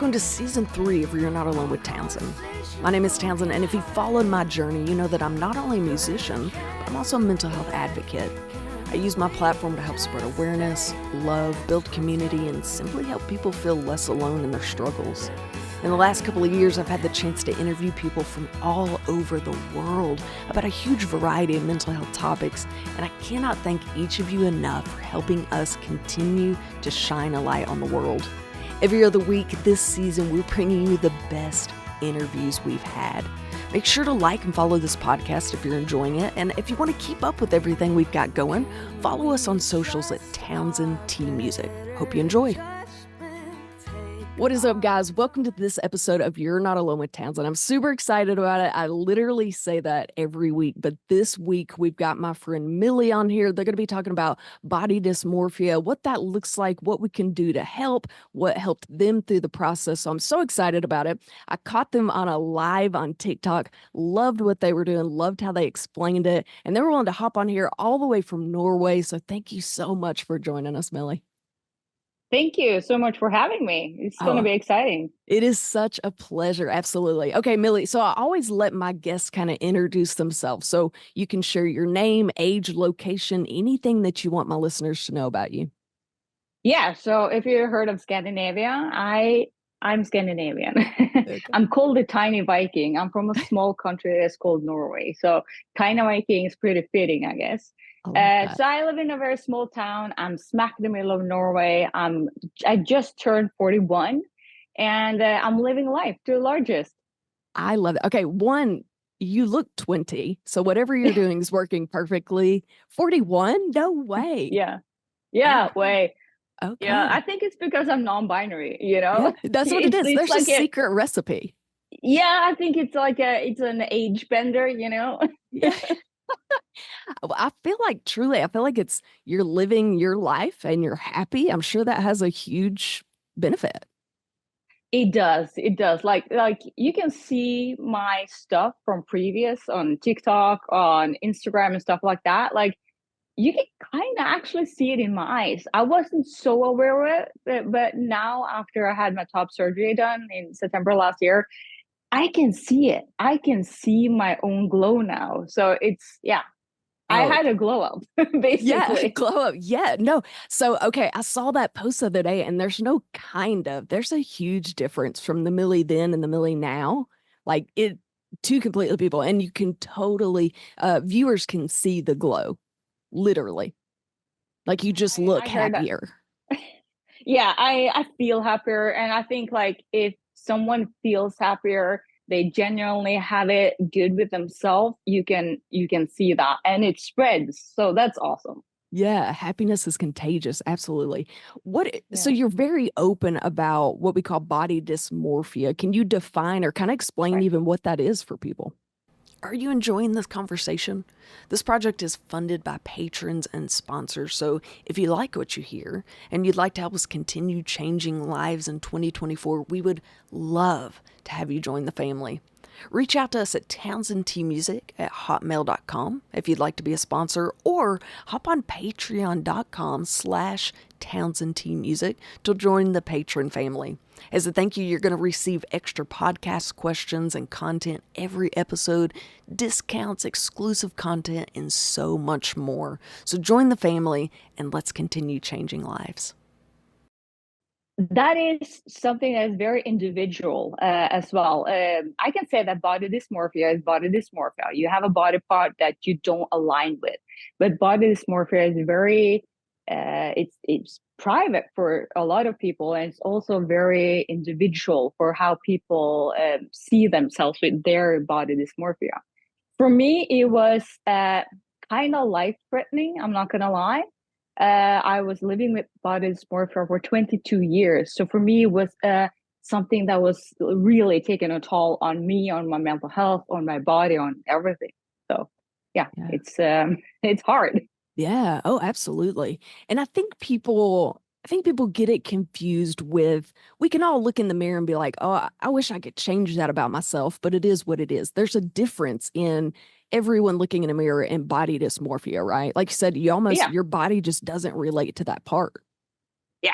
Welcome to Season 3 of You're Not Alone with Townsend. My name is Townsend, and if you've followed my journey, you know that I'm not only a musician, but I'm also a mental health advocate. I use my platform to help spread awareness, love, build community, and simply help people feel less alone in their struggles. In the last couple of years, I've had the chance to interview people from all over the world about a huge variety of mental health topics, and I cannot thank each of you enough for helping us continue to shine a light on the world. Every other week this season, we're bringing you the best interviews we've had. Make sure to like and follow this podcast if you're enjoying it. And if you want to keep up with everything we've got going, follow us on socials at Townsendtmusic. Hope you enjoy. What is up, guys? Welcome to this episode of You're Not Alone with Townsend. I'm super excited about it. I literally say that every week, but this week we've got my friend Mili on here. They're going to be talking about body dysmorphia, what that looks like, what we can do to help, what helped them through the process. So I'm so excited about it. I caught them on a live on TikTok, loved what they were doing, loved how they explained it, and they were willing to hop on here all the way from Norway. So thank you so much for joining us, Mili. Thank you so much for having me. It's going to be exciting. It is such a pleasure. Absolutely. Okay, Mili. So I always let my guests kind of introduce themselves. So you can share your name, age, location, anything that you want my listeners to know about you. Yeah. So if you heard of Scandinavia, I'm Scandinavian. Okay. I'm called a tiny Viking. I'm from a small country that's called Norway. So tiny Viking is pretty fitting, I guess. So I live in a very small town. I'm smack in the middle of Norway. I just turned 41 and I'm living life to the largest. I love it. Okay. One, you look 20. So whatever you're doing is working perfectly. 41? No way. Yeah, way. Okay. Yeah, I think it's because I'm non-binary, you know? Yeah, that's what it is. There's like a secret recipe. Yeah, I think it's like it's an age bender, you know? Yeah. I feel like it's you're living your life and you're happy. I'm sure that has a huge benefit. It does. Like you can see my stuff from previous on TikTok, on Instagram and stuff like that. Like you can kind of actually see it in my eyes. I wasn't so aware of it, but now after I had my top surgery done in September last year, I can see it. I can see my own glow now. So I had a glow up, basically. Yeah, glow up. Yeah, no. So, okay, I saw that post the other day, and there's a huge difference from the Mili then and the Mili now. Like two completely people, and you can totally, viewers can see the glow, literally. Like you just look happier. Yeah, I feel happier, and I think like if someone feels happier, they genuinely have it good with themselves, you can see that and it spreads. So that's awesome. Yeah, happiness is contagious. Absolutely. So you're very open about what we call body dysmorphia. Can you define or kind of explain even what that is for people? Are you enjoying this conversation? This project is funded by patrons and sponsors, so if you like what you hear and you'd like to help us continue changing lives in 2024, we would love to have you join the family. Reach out to us at townsendtmusic@hotmail.com if you'd like to be a sponsor, or hop on patreon.com/townsendtmusic to join the patron family. As a thank you, you're going to receive extra podcast questions and content every episode, discounts, exclusive content, and so much more. So join the family and let's continue changing lives. That is something that is very individual as well. I can say that body dysmorphia is body dysmorphia. You have a body part that you don't align with, but body dysmorphia is very, it's private for a lot of people, and it's also very individual for how people see themselves with their body dysmorphia. For me, it was kind of life-threatening. I'm not gonna lie. I was living with body dysmorphia for 22 years. So for me, it was something that was really taking a toll on me, on my mental health, on my body, on everything. So yeah. It's hard. Yeah. Oh, absolutely. And I think people get it confused with, we can all look in the mirror and be like, oh, I wish I could change that about myself, but it is what it is. There's a difference in everyone looking in a mirror and body dysmorphia, right? Like you said, your body just doesn't relate to that part. Yeah.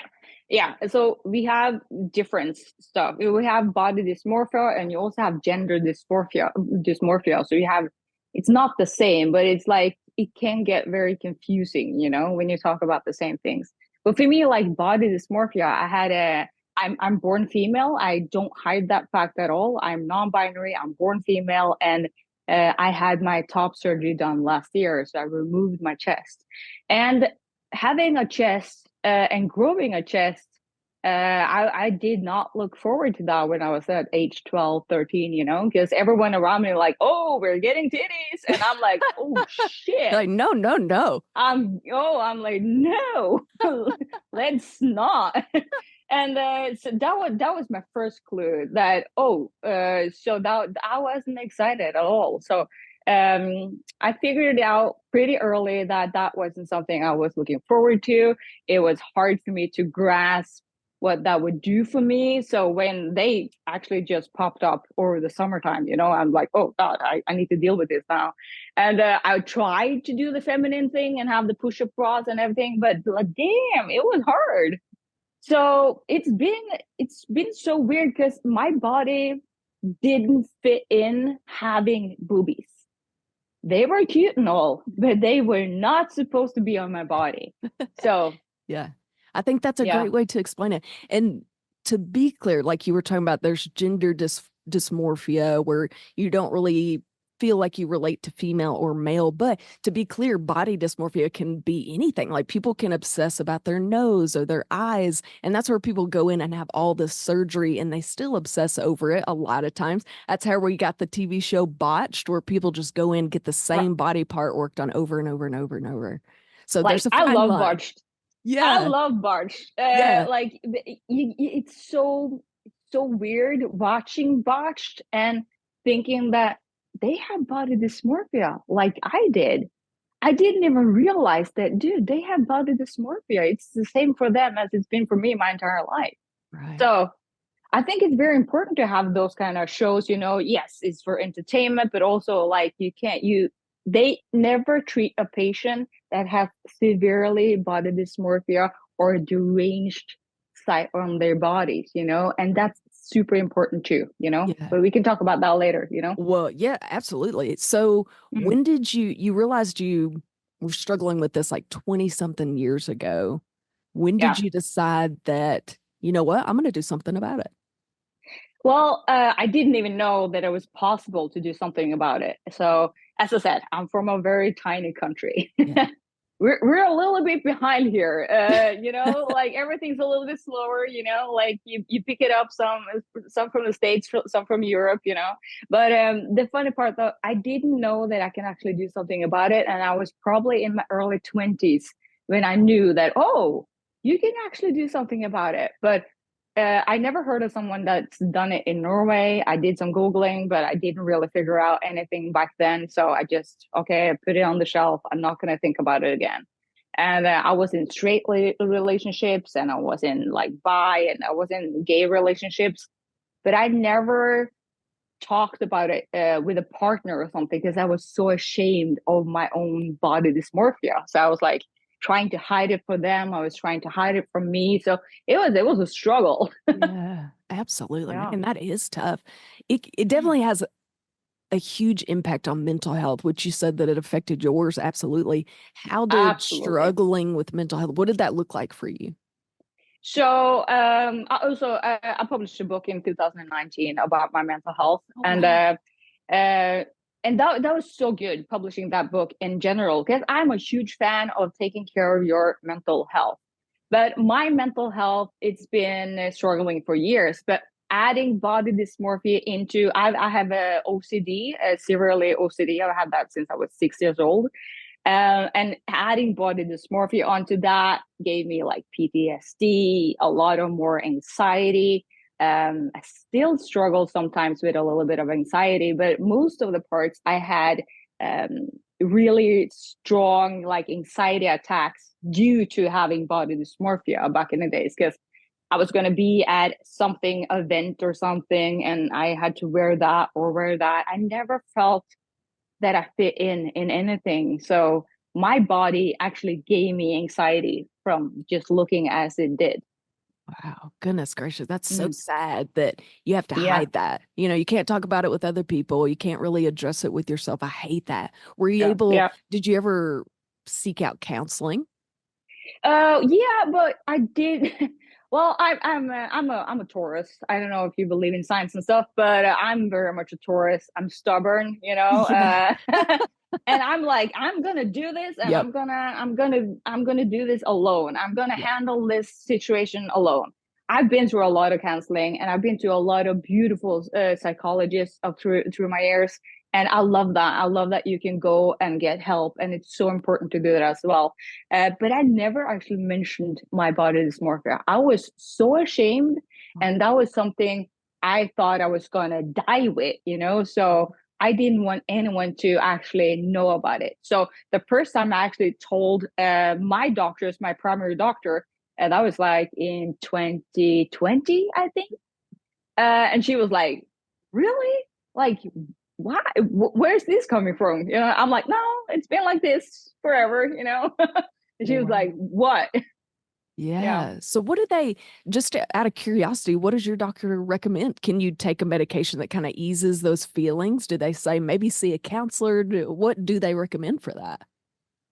Yeah, so we have different stuff. We have body dysmorphia and you also have gender dysmorphia. So you have, it's not the same, but it's like it can get very confusing, when you talk about the same things. But for me, like body dysmorphia, I'm born female. I don't hide that fact at all. I'm non-binary. I'm born female, and I had my top surgery done last year, so I removed my chest. And having a chest and growing a chest, I did not look forward to that when I was at age 12, 13, because everyone around me like, oh, we're getting titties. And I'm like, oh shit. Like, no, no, no. I'm like, no, let's not. And so that was my first clue that, so that I wasn't excited at all. So I figured it out pretty early that that wasn't something I was looking forward to. It was hard for me to grasp what that would do for me. So when they actually just popped up over the summertime, I'm like, oh God, I need to deal with this now. And I tried to do the feminine thing and have the push-up bras and everything, but like, damn, it was hard. So it's been so weird because my body didn't fit in having boobies. They were cute and all, but they were not supposed to be on my body. So Yeah. I think that's a yeah, great way to explain it. And to be clear, like you were talking about, there's gender dysmorphia where you don't really feel like you relate to female or male. But to be clear, body dysmorphia can be anything. Like people can obsess about their nose or their eyes. And that's where people go in and have all this surgery and they still obsess over it a lot of times. That's how we got the TV show Botched, where people just go in, get the right. same body part worked on over and over and over and over. So there's Like a I fine love line. Barch. I Yeah. love Barch. Yeah. Like it's so weird watching Botched and thinking that they have body dysmorphia like I did. I didn't even realize that, dude, they have body dysmorphia. It's the same for them as it's been for me my entire life. Right. So I think it's very important to have those kind of shows, yes, it's for entertainment, but also like they never treat a patient that has severely body dysmorphia or deranged site on their bodies, and that's super important too. Yeah. But we can talk about that later. Well, yeah, absolutely. So Mm, when did you realized you were struggling with this like 20 something years ago? When did yeah. you decide that, you know what, I'm going to do something about it? Well, I didn't even know that it was possible to do something about it. So, as I said, I'm from a very tiny country. Yeah. We're a little bit behind here. Like everything's a little bit slower. Like you pick it up some from the States, some from Europe. But the funny part though, I didn't know that I can actually do something about it, and I was probably in my early 20s when I knew that, oh, you can actually do something about it. But I never heard of someone that's done it in Norway. I did some Googling, but I didn't really figure out anything back then. So okay, I put it on the shelf. I'm not going to think about it again. And I was in straight relationships, and I was in like bi, and I was in gay relationships, but I never talked about it with a partner or something because I was so ashamed of my own body dysmorphia. So I was like trying to hide it for them. I was trying to hide it from me. So it was a struggle. Yeah, absolutely, Yeah. man. That is tough. It definitely has a huge impact on mental health, which you said that it affected yours. Absolutely. How did Absolutely. struggling with mental health, what did that look like for you? So I published a book in 2019 about my mental health, Oh, and wow. that was so good publishing that book in general because I'm a huge fan of taking care of your mental health. But my mental health, it's been struggling for years. But adding body dysmorphia into, I have a OCD, a severely OCD. I've had that since I was 6 years old. And adding body dysmorphia onto that gave me like PTSD, a lot of more anxiety. I still struggle sometimes with a little bit of anxiety, but most of the parts I had really strong like anxiety attacks due to having body dysmorphia back in the days because I was going to be at something event or something and I had to wear that or wear that. I never felt that I fit in anything. So my body actually gave me anxiety from just looking as it did. Wow, goodness gracious. That's so Mm. sad that you have to Yeah, hide that. You know, you can't talk about it with other people. You can't really address it with yourself. I hate that. Were you yeah, able, yeah. did you ever seek out counseling? Yeah, but I did. Well, I'm a Taurus. I don't know if you believe in science and stuff, but I'm very much a Taurus. I'm stubborn, Yeah. and I'm like, I'm gonna do this, and Yep. I'm gonna do this alone. I'm gonna Yep. handle this situation alone. I've been through a lot of counseling, and I've been to a lot of beautiful psychologists up through my years, and I love that. I love that you can go and get help, and it's so important to do that as well. But I never actually mentioned my body dysmorphia. I was so ashamed, and that was something I thought I was gonna die with. So I didn't want anyone to actually know about it. So the first time I actually told my doctors, my primary doctor, and that was like in 2020, I think. And she was like, "Really? Like, why? Where's this coming from?" I'm like, "No, it's been like this forever." And she was Wow. like, "What?" Yeah. Yeah. So what do they, just out of curiosity, what does your doctor recommend? Can you take a medication that kind of eases those feelings? Do they say maybe see a counselor? What do they recommend for that?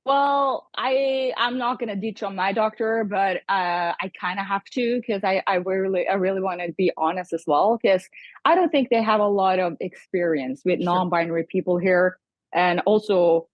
Well, I'm not gonna ditch on my doctor, but I kind of have to because I really want to be honest as well because I don't think they have a lot of experience with Sure. non-binary people here, and also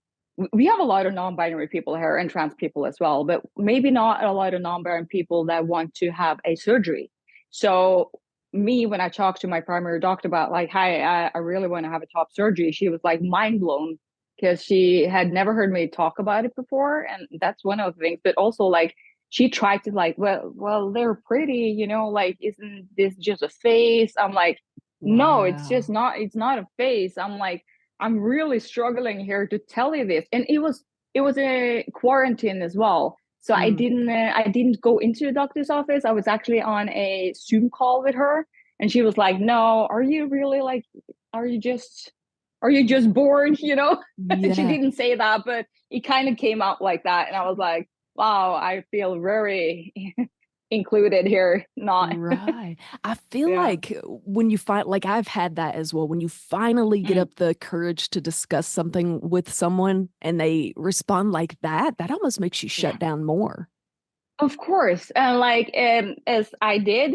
we have a lot of non-binary people here and trans people as well, but maybe not a lot of non-binary people that want to have a surgery. So me, when I talked to my primary doctor about like, hi, I really want to have a top surgery, she was like mind blown because she had never heard me talk about it before, and that's one of the things. But also, like, she tried to like, well, they're pretty, like, isn't this just a face? I'm like, no, it's just Wow. not. It's not a face. I'm like, I'm really struggling here to tell you this, and it was a quarantine as well. So Mm. I didn't go into the doctor's office. I was actually on a Zoom call with her, and she was like, "No, are you really like, are you just are you just bored?" She Yeah. didn't say that, but it kind of came out like that. And I was like, wow, I feel very included here. Not, Right. I feel yeah. like when you find, like, I've had that as well. When you finally get Mm, up the courage to discuss something with someone and they respond like that almost makes you yeah. shut down more. Of course. And like, as I did.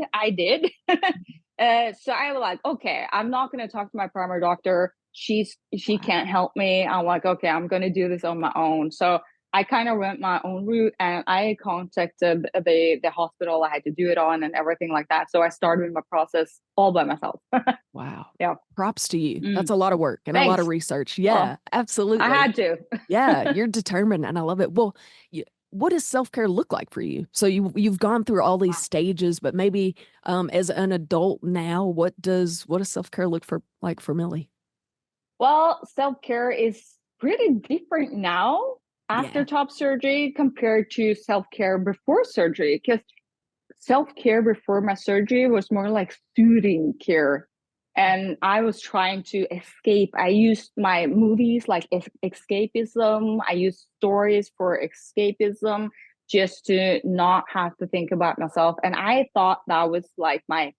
So I was like, okay, I'm not going to talk to my primary doctor. She can't Wow. help me. I'm like, okay, I'm going to do this on my own. So I kind of went my own route, and I contacted the hospital I had to do it on and everything like that. So I started my process all by myself. Wow. Yeah. Props to you. Mm, That's a lot of work and a lot of thanks. research. Well, Yeah, I absolutely. had to. Yeah, you're determined and I love it. Well, what does self-care look like for you? So you've gone through all these stages, but maybe as an adult now, what does self-care look for like for Millie? Well, self care is pretty different now after Yeah. top surgery compared to self care before surgery. Because self care before my surgery was more like soothing care. And I was trying to escape. I used my movies like escapism, I used stories for escapism just to not have to think about myself. And I thought that was like my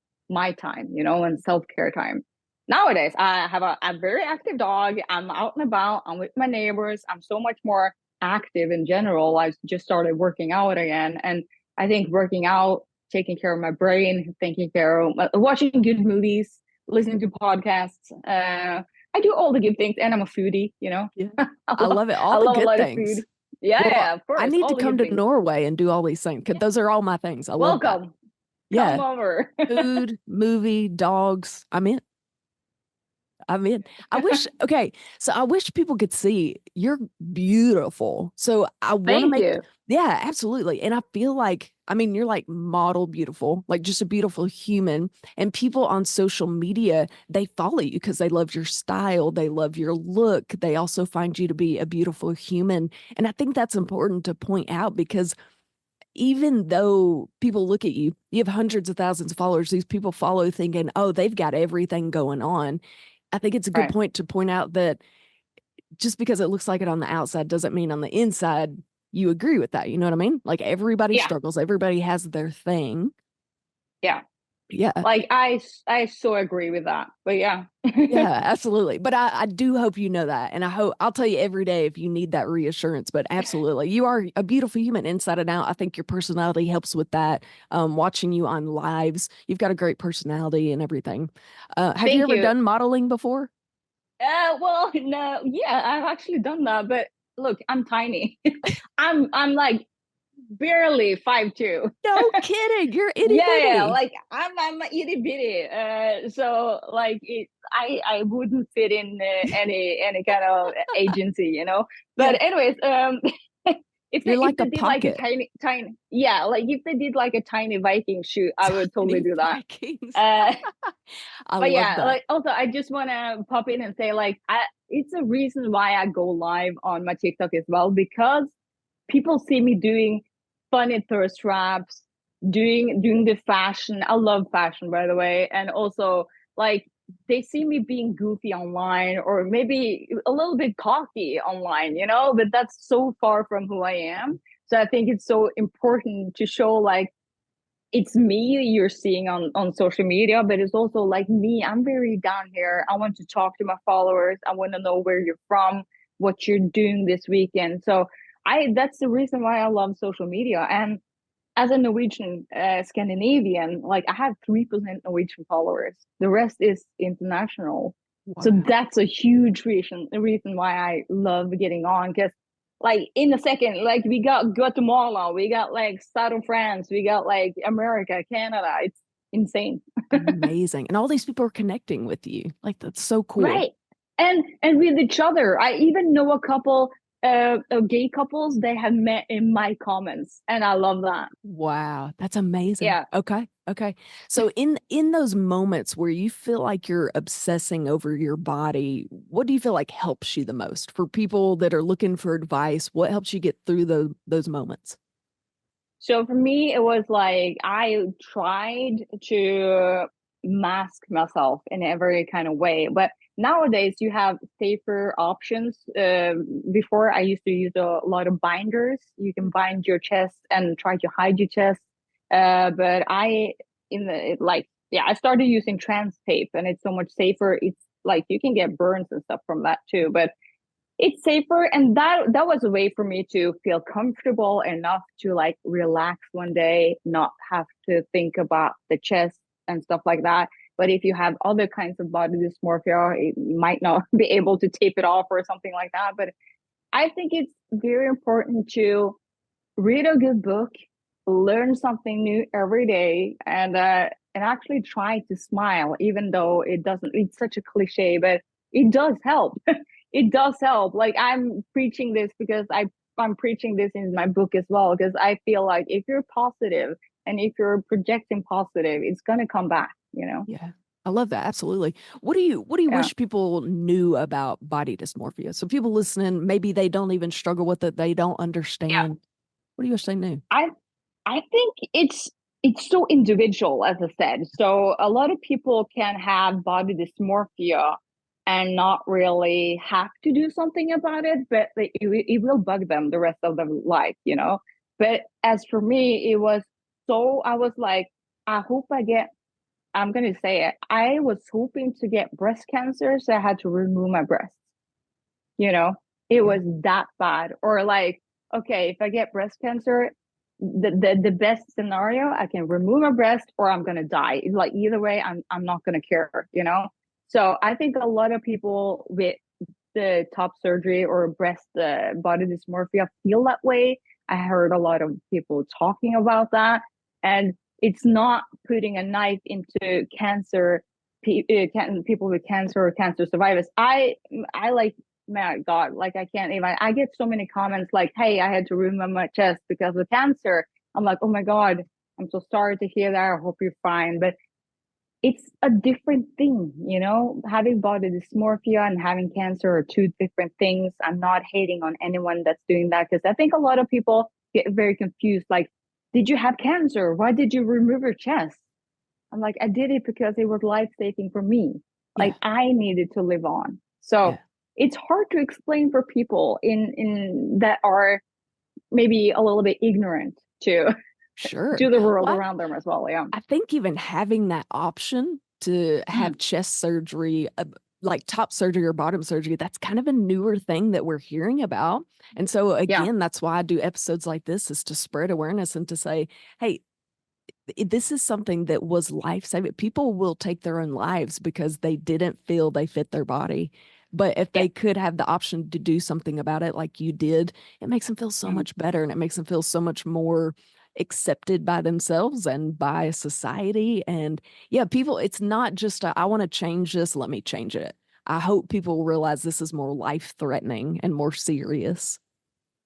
time, and self care time. Nowadays, I have a very active dog. I'm out and about. I'm with my neighbors. I'm so much more active in general. I just started working out again. And I think working out, taking care of my brain, taking care of watching good movies, listening to podcasts. I do all the good things, and I'm a foodie. Yeah. I I love love it. I All the love a good lot of food. things. Yeah, Well, yeah, of I course, need to all the come good to things. Norway and do all these things because Yeah, those are all my things. I love that. welcome, come Yeah. over. Food, movie, dogs. I'm in. I wish, okay, so I wish people could see you're beautiful. So I want to Thank make, you. yeah, absolutely. And I feel like, I mean, you're like model beautiful, like just a beautiful human. And people on social media, they follow you because they love your style, they love your look. They also find you to be a beautiful human. And I think that's important to point out because even though people look at you, you have hundreds of thousands of followers, these people follow thinking, oh, they've got everything going on. I think it's a good Right, point to point out that just because it looks like it on the outside doesn't mean on the inside you agree with that. You know what I mean? Like everybody yeah, struggles, everybody has their thing. Yeah. Yeah. Like I so agree with that. But yeah. Yeah, absolutely. But I do hope you know that. And I hope I'll tell you every day if you need that reassurance. But absolutely, you are a beautiful human inside and out. I think your personality helps with that. Watching you on lives, you've got a great personality and everything. Have you Thank ever you. done modeling before? Well, no, yeah, I've actually done that, but look, I'm tiny. I'm like barely 5'2". No kidding. You're itty Yeah, yeah, bitty. like I'm itty bitty. So like I wouldn't fit in any kind of agency, you know. Yeah. But anyways, You're if like they a did like a pocket. tiny, yeah, like if they did like a tiny Viking shoot, I would totally Tiny do that. Vikings. Uh, I but love yeah, that. like also I just want to pop in and say like it's a reason why I go live on my TikTok as well, because people see me doing funny thirst traps, doing the fashion. I love fashion, by the way, and also like they see me being goofy online or maybe a little bit cocky online, you know, but that's so far from who I am. So I think it's so important to show like it's me you're seeing on social media, but it's also like me. I'm very down here. I want to talk to my followers. I want to know where you're from, what you're doing this weekend. So I that's the reason why I love social media. And as a Norwegian Scandinavian, like I have 3% Norwegian followers. The rest is international. So Wow. that's a huge reason why I love getting on, because like in a second, like we got Guatemala, we got like South of France, we got like America, Canada. It's insane. Amazing. And all these people are connecting with you. Like that's so cool. Right. And with each other. I even know a couple gay couples they have met in my comments, and I love that. Wow, that's amazing. Yeah. Okay. Okay. So in those moments where you feel like you're obsessing over your body, what do you feel like helps you the most? For people that are looking for advice, what helps you get through those moments? So for me, it was like I tried to mask myself in every kind of way. But nowadays, you have safer options. Before, I used to use a lot of binders. You can bind your chest and try to hide your chest. But in the like, yeah, I started using trans tape, and it's so much safer. It's like you can get burns and stuff from that too. But it's safer, and that was a way for me to feel comfortable enough to like relax one day, not have to think about the chest and stuff like that. But if you have other kinds of body dysmorphia, you might not be able to tape it off or something like that. But I think it's very important to read a good book, learn something new every day, and actually try to smile, even though it doesn't. It's such a cliche, but it does help. It does help. Like I'm preaching this because I'm preaching this in my book as well, because I feel like if you're positive and if you're projecting positive, it's gonna come back. You know? Yeah. I love that. Absolutely. What do you Yeah. wish people knew about body dysmorphia? So people listening, maybe they don't even struggle with it, they don't Yeah. understand. What do you wish they knew? I I think it's so individual, as I said. So a lot of people can have body dysmorphia and not really have to do something about it, but it will bug them the rest of their life, you know. But as for me, it was so I was like, I hope I get. I'm gonna say it. I was hoping to get breast cancer, so I had to remove my breast. You know, it Yeah. was that bad. Or like, okay, if I get breast cancer, the best scenario, I can remove my breast or I'm gonna die. It's like either way, I'm not gonna care, you know. So I think a lot of people with the top surgery or breast body dysmorphia feel that way. I heard a lot of people talking about that, and it's not putting a knife into cancer people with cancer or cancer survivors. I like, my God, like I can't even. I get so many comments like, "Hey, I had to remove my chest because of cancer." I'm like, "Oh my God, I'm so sorry to hear that. I hope you're fine." But it's a different thing, you know. Having body dysmorphia and having cancer are two different things. I'm not hating on anyone that's doing that, because I think a lot of people get very confused. Like, did you have cancer? Why did you remove your chest? I'm like, I did it because it was life saving for me. Yeah. Like I needed to live on. Yeah. So it's hard to explain for people in that are maybe a little bit ignorant too. Sure. to the world Well, around them as well. Yeah. I think even having that option to Mm, have chest surgery, like top surgery or bottom surgery, that's kind of a newer thing that we're hearing about. And so, yeah. again, that's why I do episodes like this is to spread awareness and to say, hey, this is something that was life saving. People will take their own lives because they didn't feel they fit their body. But if Yeah. they could have the option to do something about it, like you did, it makes them feel so Mm, much better and it makes them feel so much more accepted by themselves and by society. And yeah, people, it's not just, I want to change this, let me change it. I hope people realize this is more life threatening and more serious.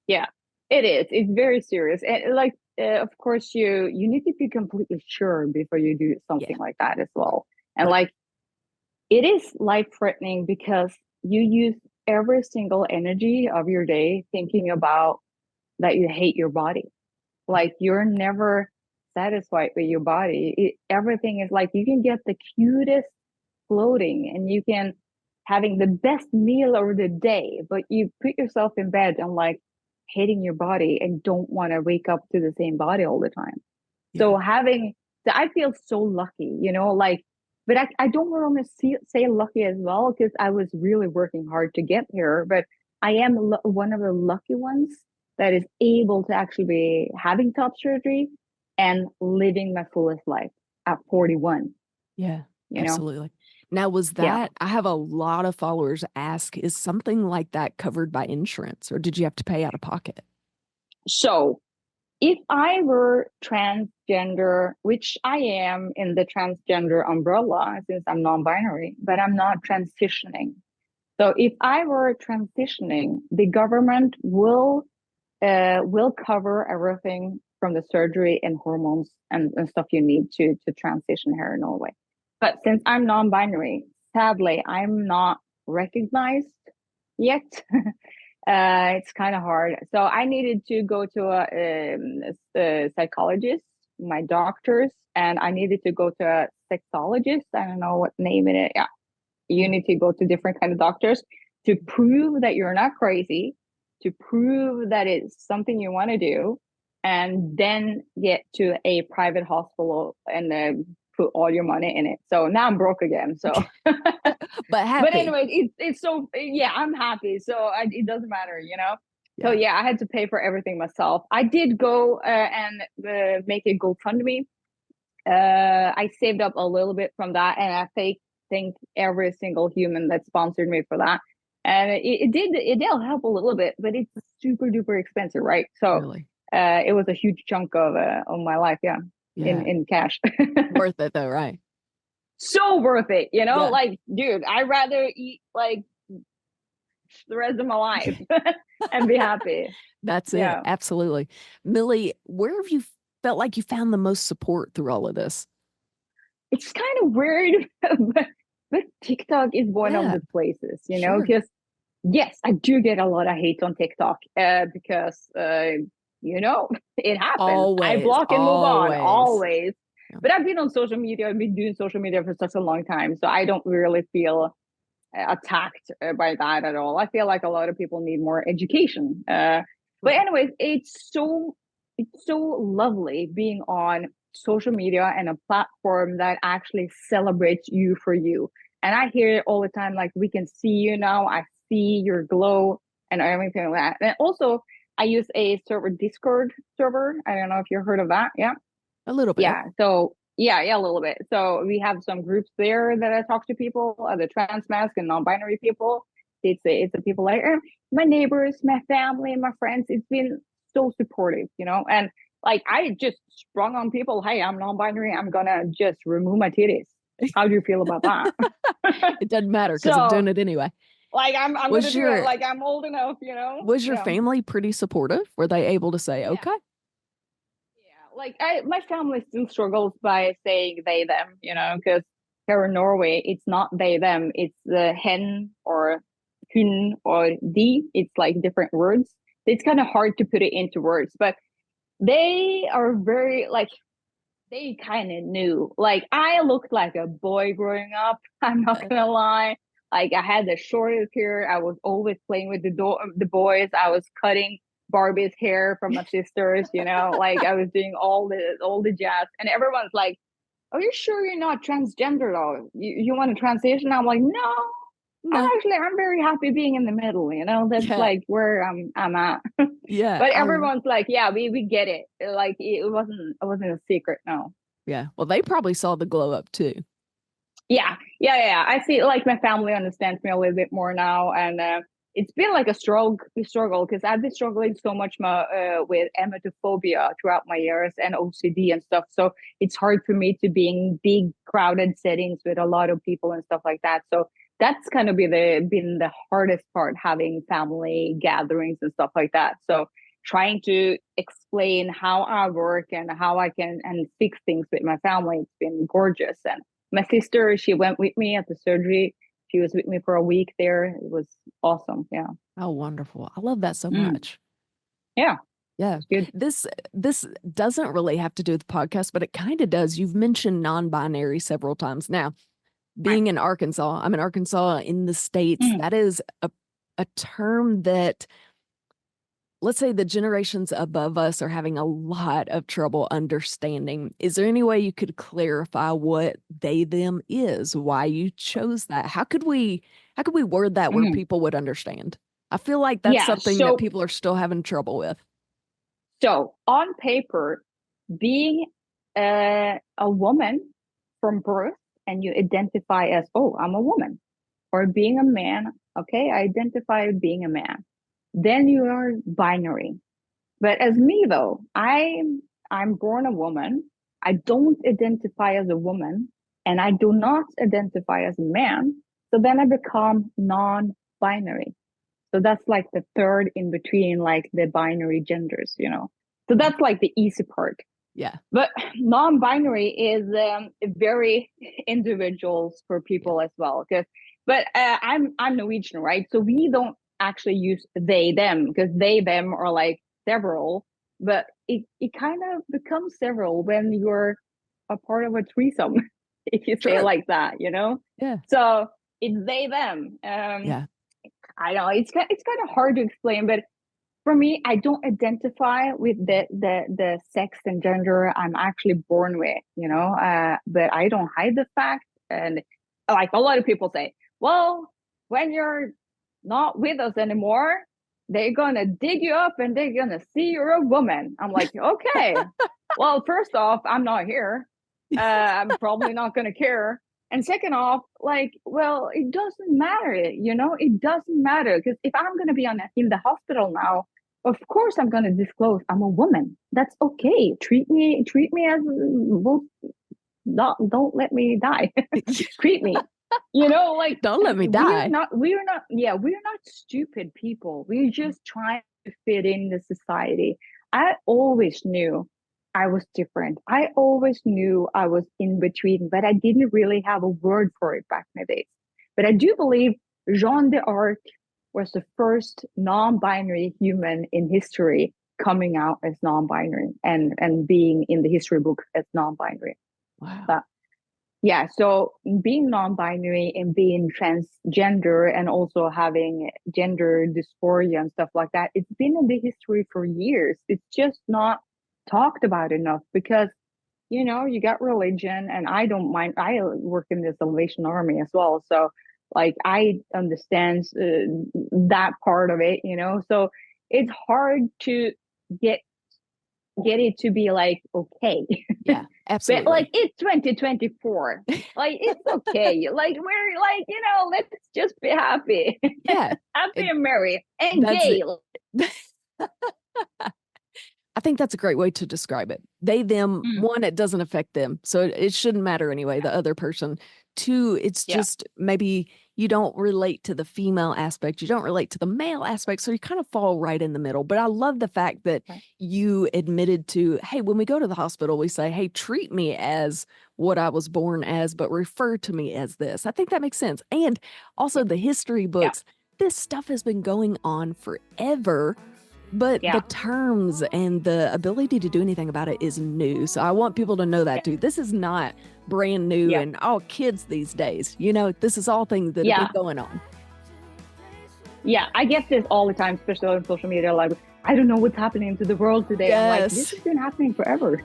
yeah. It is. It's very serious. And like, of course, you need to be completely sure before you do Yeah, something like that as well. And right. like, it is life threatening because you use every single energy of your day thinking about that you hate your body. Like you're never satisfied with your body. Everything is like you can get the cutest floating and you can having the best meal of the day, but you put yourself in bed and like hating your body and don't want to wake up to the same body all the time. Yeah. So having, I feel so lucky, like, but I don't want to say lucky as well because I was really working hard to get here. But I am one of the lucky ones that is able to actually be having top surgery and living my fullest life at 41, Yeah, you know? absolutely. Now, was Yeah. that, I have a lot of followers ask, is something like that covered by insurance or did you have to pay out of pocket? So if I were transgender, which I am in the transgender umbrella since I'm non-binary, but I'm not transitioning. So if I were transitioning, the government will cover everything from the surgery and hormones and stuff you need to transition here in Norway. But since I'm non-binary, sadly, I'm not recognized yet. It's kind of hard. So I needed to go to a psychologist, my doctors, and I needed to go to a sexologist. I don't know what name it is. Yeah, you Yeah. need to go to different kind of doctors to prove that you're not crazy, to prove that it's something you want to do, and then get to a private hospital and put all your money in it. So now I'm broke again. So, But but happy. anyway, it's so yeah, I'm happy. So it doesn't matter. So Yeah. yeah, I had to pay for everything myself. I did go and make a GoFundMe. I saved up a little bit from that, and I thank every single human that sponsored me for that. And it did help a little bit, but it's super duper expensive, right? So Really. it was a huge chunk of my life, yeah, Yeah. in cash. Worth it though, right? So worth it, Yeah. like, dude, I'd rather eat like the rest of my life and be happy. That's it. Yeah. Absolutely. Millie, where have you felt like you found the most support through all of this? It's kind of weird, but TikTok is one of Yeah, the places, sure. because yes, I do get a lot of hate on TikTok because it happens. I Always, block and move on always. always. Yeah. But I've been on social media. I've been doing social media for such a long time, so I don't really feel attacked by that at all. I feel like a lot of people need more education. But Right. anyways, it's so lovely being on social media and a platform that actually celebrates you for you. And I hear it all the time, like, we can see you now. I see your glow and everything like that. And also, I use a server, Discord server. I don't know if you heard of that. Yeah. A little bit. Yeah. So yeah, a little bit. So we have some groups there that I talk to people, the trans mask and non-binary people. It's a people like my neighbors, my family, my friends. It's been so supportive. And like I just sprung on people, hey, I'm non-binary. I'm gonna just remove my titties. How do you feel about that? It doesn't matter because I'm So doing it anyway. like I'm gonna Was do it. your Like I'm old enough. was your Yeah. family pretty supportive? Were they able to say, Yeah. okay? Yeah, like my family still struggles by saying they them, because here in Norway it's not they them, it's the hen or hun or de. It's like different words. It's kind of hard to put it into words, but they are very like they kind of knew. Like I looked like a boy growing up. I'm not gonna lie. Like I had the shortest hair. I was always playing with the boys. I was cutting Barbie's hair from my sisters, like I was doing all the jazz, and everyone's like, "Are you sure you're not transgender though? You want to transition?" I'm like, "No, No. I'm very happy being in the middle. That's Yeah. like where I'm at." Yeah. But everyone's like, "Yeah, we get it." Like it wasn't a secret. No. Yeah. Well, they probably saw the glow up too. Yeah. I see. Like my family understands me a little bit more now, and it's been like a struggle because I've been struggling so much with emetophobia throughout my years and OCD and stuff. So it's hard for me to be in big crowded settings with a lot of people and stuff like that. So that's kind of been the hardest part, having family gatherings and stuff like that. So trying to explain how I work and how I can and fix things with my family, it's been gorgeous. And my sister, she went with me at the surgery. She was with me for a week there. It was awesome. Yeah. Oh, wonderful. I love that so Mm. much. Yeah. Yeah. Good. This doesn't really have to do with the podcast, but it kind of does. You've mentioned non-binary several times. Now, being in Arkansas, I'm in Arkansas in the States. That is a term that, let's say, the generations above us are having a lot of trouble understanding. Is there any way you could clarify what they them is, why you chose that? How could we word that where people would understand? I feel like that's something that people are still having trouble with. So on paper, being a woman from birth and you identify as, oh, I'm a woman, or being a man, okay, I identify as being a man, then you are binary. But as me though, I'm born a woman. I don't identify as a woman, and I do not identify as a man. So then I become non-binary. So that's like the third in between, like the binary genders. So that's like the easy part. Yeah. But non-binary is very individuals for people as well. But I'm Norwegian, right? So we don't actually use they them, because they them are like several, but it kind of becomes several when you're a part of a threesome, if you say it like that, Yeah. So it's they them. Yeah. I know it's kind of hard to explain, but for me, I don't identify with the sex and gender I'm actually born with, but I don't hide the fact. And like a lot of people say, well, when you're not with us anymore, they're gonna dig you up and they're gonna see you're a woman. I'm like, okay, well, first off, I'm not here. I'm probably not gonna care. And second off, like, well, it doesn't matter, it doesn't matter, because if I'm gonna be in the hospital now, of course I'm gonna disclose I'm a woman. That's okay. Treat me as, well, don't let me die. Treat me. Like, don't let me die. We're not stupid people. We're just trying to fit in the society. I always knew I was different. I always knew I was in between, but I didn't really have a word for it back in the days. But I do believe Jeanne d'Arc was the first non-binary human in history coming out as non-binary and being in the history books as non-binary. Wow. But yeah, so being non-binary and being transgender and also having gender dysphoria and stuff like that, it's been in the history for years. It's just not talked about enough because, you got religion, and I don't mind. I work in the Salvation Army as well. So like I understand that part of it, so it's hard to get it to be like, okay. Yeah, absolutely. But like, it's 2024. Like, it's okay. Like, we're like, let's just be happy. Yeah. Happy and merry and gay. I think that's a great way to describe it. They, them, one, it doesn't affect them. So it shouldn't matter anyway, the other person. Two, it's just maybe you don't relate to the female aspect. You don't relate to the male aspect. So you kind of fall right in the middle. But I love the fact that you admitted to, hey, when we go to the hospital, we say, hey, treat me as what I was born as, but refer to me as this. I think that makes sense. And also the history books, this stuff has been going on forever. But the terms and the ability to do anything about it is new. So I want people to know that too. This is not brand new and all kids these days. This is all things that have been going on. Yeah, I get this all the time, especially on social media. Like, I don't know what's happening to the world today. I'm like, this Yes. has been happening forever.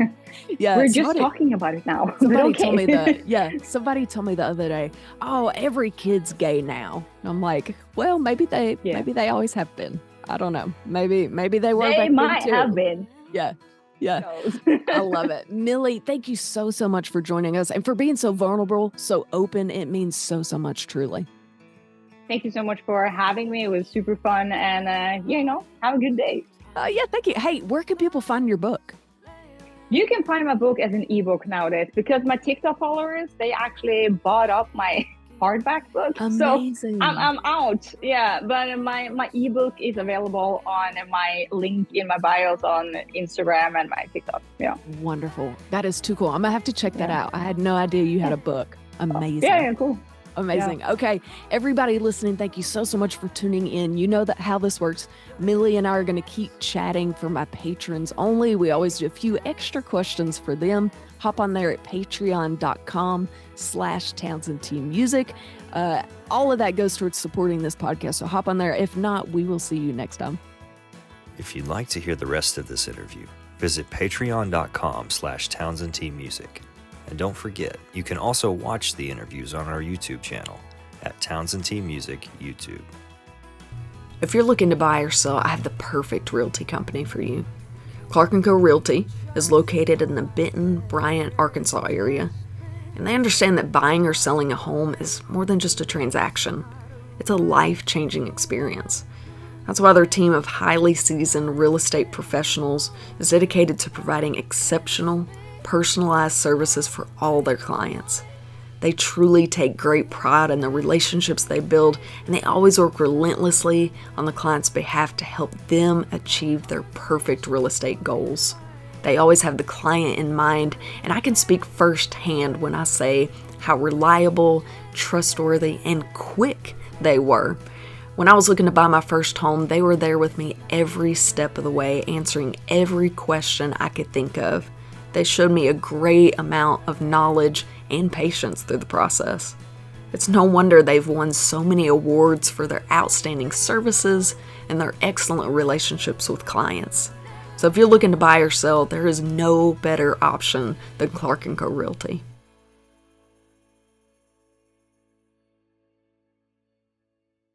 Yeah. We're just talking about it now. But Somebody okay. told me that. Yeah. Somebody told me the other day, oh, every kid's gay now. And I'm like, well, maybe they always have been. I don't know. Maybe they were They back might then too. have been. Yeah. Yeah. Who knows? I love it. Mili, thank you so much for joining us and for being so vulnerable, so open. It means so much, truly. Thank you so much for having me. It was super fun. And, have a good day. Yeah, thank you. Hey, where can people find your book? You can find my book as an ebook nowadays because my TikTok followers, they actually bought up my hardback book. Amazing. So I'm out. Yeah. But my ebook is available on my link in my bios on Instagram and my TikTok. Yeah. Wonderful. That is too cool. I'm gonna have to check that out. I had no idea you had a book. Amazing. Yeah, cool. Amazing. Yeah. Okay, everybody listening, thank you so much for tuning in. You know how this works. Mili and I are going to keep chatting for my patrons only. We always do a few extra questions for them. Hop on there at patreon.com/Townsendtmusic. All of that goes towards supporting this podcast, so hop on there. If not, we will see you next time. If you'd like to hear the rest of this interview, visit patreon.com/Townsendtmusic. And don't forget, you can also watch the interviews on our YouTube channel at Townsendtmusic YouTube. If you're looking to buy or sell, I have the perfect realty company for you. Clark & Co. Realty is located in the Benton, Bryant, Arkansas area. And they understand that buying or selling a home is more than just a transaction. It's a life-changing experience. That's why their team of highly seasoned real estate professionals is dedicated to providing exceptional, personalized services for all their clients. They truly take great pride in the relationships they build, and they always work relentlessly on the client's behalf to help them achieve their perfect real estate goals. They always have the client in mind, and I can speak firsthand when I say how reliable, trustworthy, and quick they were. When I was looking to buy my first home, they were there with me every step of the way, answering every question I could think of. They showed me a great amount of knowledge and patience through the process. It's no wonder they've won so many awards for their outstanding services and their excellent relationships with clients. So if you're looking to buy or sell, there is no better option than Clark & Co. Realty.